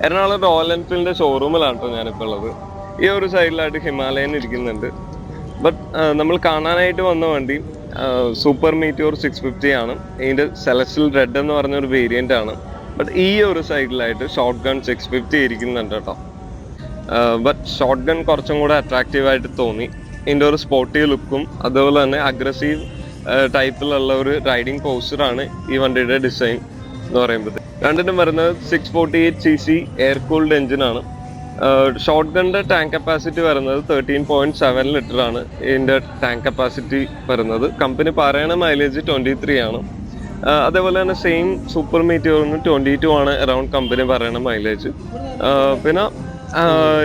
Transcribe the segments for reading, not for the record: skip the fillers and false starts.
Ernakulam royal എൻഫീൽഡിന്റെ ഷോറൂമിലാണ് കേട്ടോ ഞാനിപ്പോൾ ഉള്ളത്. ഈ ഒരു സൈഡിലായിട്ട് ഹിമാലയൻ ഇരിക്കുന്നുണ്ട്. ബട്ട് നമ്മൾ കാണാനായിട്ട് വന്ന വണ്ടി സൂപ്പർ മീറ്റിയോർ 650 ആണ്. ഇതിന്റെ സെലസ്റ്റിയൽ റെഡ് എന്ന് പറഞ്ഞൊരു വേരിയന്റ് ആണ്. ബട്ട് ഈ ഒരു സൈഡിലായിട്ട് ഷോർട്ട് ഗൺ 650 ഇരിക്കുന്നുണ്ട് കേട്ടോ. ബട്ട് ഷോർട്ട് ഗൺ കുറച്ചും കൂടെ അട്രാക്റ്റീവ് ആയിട്ട് തോന്നി. ഇതിന്റെ ഒരു സ്പോർട്ടി ലുക്കും അതുപോലെ തന്നെ അഗ്രസീവ് ടൈപ്പിലുള്ള ഒരു റൈഡിങ് പോസ്റ്ററാണ് ഈ വണ്ടിയുടെ ഡിസൈൻ എന്ന് പറയുമ്പോൾ. രണ്ടിനും വരുന്നത് 648cc എയർ കൂൾഡ് എഞ്ചിനാണ്. ഷോർട്ട് ഗണ്ണിന്റെ ടാങ്ക് കപ്പാസിറ്റി വരുന്നത് 13.7 ലിറ്റർ ആണ്. ഇതിന്റെ ടാങ്ക് കപ്പാസിറ്റി വരുന്നത് കമ്പനി പറയണ മൈലേജ് 23 ആണ്. അതേപോലെ തന്നെ സെയിം സൂപ്പർ മീറ്റിയോറിന് 22 ആണ് അറൌണ്ട് കമ്പനി പറയണ മൈലേജ്. പിന്നെ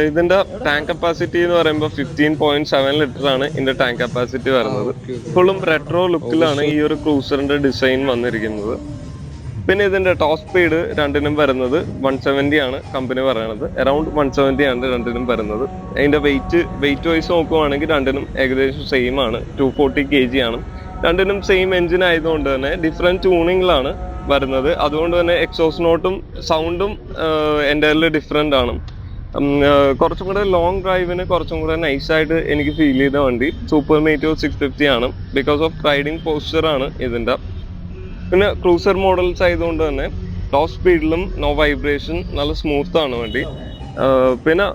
ഇതിന്റെ ടാങ്ക് കപ്പാസിറ്റി എന്ന് പറയുമ്പോൾ 15.7 ലിറ്റർ ആണ് ഇതിന്റെ ടാങ്ക് കപ്പാസിറ്റി വരുന്നത്. ഫുള്ളും റെട്രോ ലുക്കിലാണ് ഈ ഒരു ക്രൂസറിന്റെ ഡിസൈൻ വന്നിരിക്കുന്നത്. പിന്നെ ഇതിന്റെ ടോപ്പ് സ്പീഡ് രണ്ടിനും വരുന്നത് 170 ആണ് കമ്പനി പറയണത്. അറൌണ്ട് 170 ആണ് രണ്ടിനും വരുന്നത്. അതിന്റെ വെയിറ്റ് വൈസ് നോക്കുവാണെങ്കിൽ രണ്ടിനും ഏകദേശം സെയിം ആണ്. 240 kg ആണ്. രണ്ടിനും സെയിം എഞ്ചിൻ ആയതുകൊണ്ട് തന്നെ ഡിഫറെന്റ് ട്യൂണിങ്ങിലാണ് വരുന്നത്. അതുകൊണ്ട് തന്നെ എക്സോസ് നോട്ടും സൗണ്ടും എൻ്റെ ഡിഫറെന്റ് ആണ്. കുറച്ചും കൂടെ ലോങ് ഡ്രൈവിന് കുറച്ചും കൂടെ നൈസായിട്ട് എനിക്ക് ഫീൽ ചെയ്ത വണ്ടി സൂപ്പർ മീറ്റിയോർ 650 ആണ്. ബിക്കോസ് ഓഫ് റൈഡിങ് പോസ്ചർ ആണ് ഇതിന്റെ. പിന്നെ ക്രൂസർ മോഡൽസ് ആയതുകൊണ്ട് തന്നെ ടോപ്പ് സ്പീഡിലും നോ വൈബ്രേഷൻ, നല്ല സ്മൂത്ത് ആണ് വണ്ടി. പിന്നെ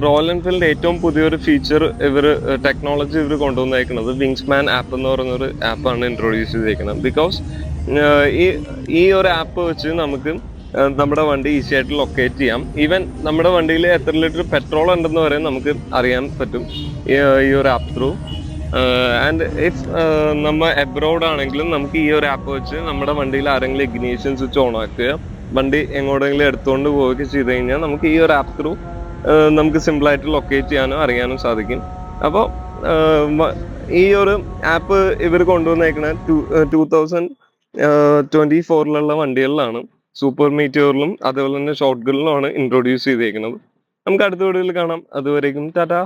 റോയൽ എൻഫീൽഡിന്റെ ഏറ്റവും പുതിയൊരു ഫീച്ചർ ടെക്നോളജി ഇവർ കൊണ്ടുവന്നേക്കുന്നത് വിങ്സ്മാൻ ആപ്പ് എന്ന് പറയുന്നൊരു ആപ്പാണ് ഇൻട്രൊഡ്യൂസ് ചെയ്തേക്കുന്നത്. ബിക്കോസ് ഈ ഒരു ആപ്പ് വെച്ച് നമുക്ക് നമ്മുടെ വണ്ടി ഈസി ആയിട്ട് ലൊക്കേറ്റ് ചെയ്യാം. ഈവൻ നമ്മുടെ വണ്ടിയിൽ എത്ര ലിറ്റർ പെട്രോൾ ഉണ്ടെന്ന് വരെ നമുക്ക് അറിയാൻ പറ്റും ഈ ഒരു ആപ്പ് ത്രൂ. ആൻഡ് ഇഫ് നമ്മൾ എബ്രോഡ് ആണെങ്കിലും നമുക്ക് ഈ ഒരു ആപ്പ് വെച്ച് നമ്മുടെ വണ്ടിയിൽ ആരെങ്കിലും ഇഗ്നീഷൻ സ്വിച്ച് ഓൺ ആക്കുക, വണ്ടി എങ്ങോട്ടെങ്കിലും എടുത്തുകൊണ്ട് പോവുകയൊക്കെ ചെയ്ത് കഴിഞ്ഞാൽ നമുക്ക് ഈ ഒരു ആപ്പ് ത്രൂ നമുക്ക് സിമ്പിളായിട്ട് ലൊക്കേറ്റ് ചെയ്യാനോ അറിയാനും സാധിക്കും. അപ്പോൾ ഈ ഒരു ആപ്പ് ഇവർ കൊണ്ടുവന്നേക്കുന്ന 2024 വണ്ടികളിലാണ്. സൂപ്പർ മീറ്റിയോറിലും അതുപോലെ തന്നെ ഷോർട്ട് ഗണ്ണിലുമാണ് ഇൻട്രൊഡ്യൂസ് ചെയ്തേക്കുന്നത്. നമുക്ക് അടുത്ത വീഡിയോയിൽ കാണാം. അതുവരേക്കും ടാറ്റാ.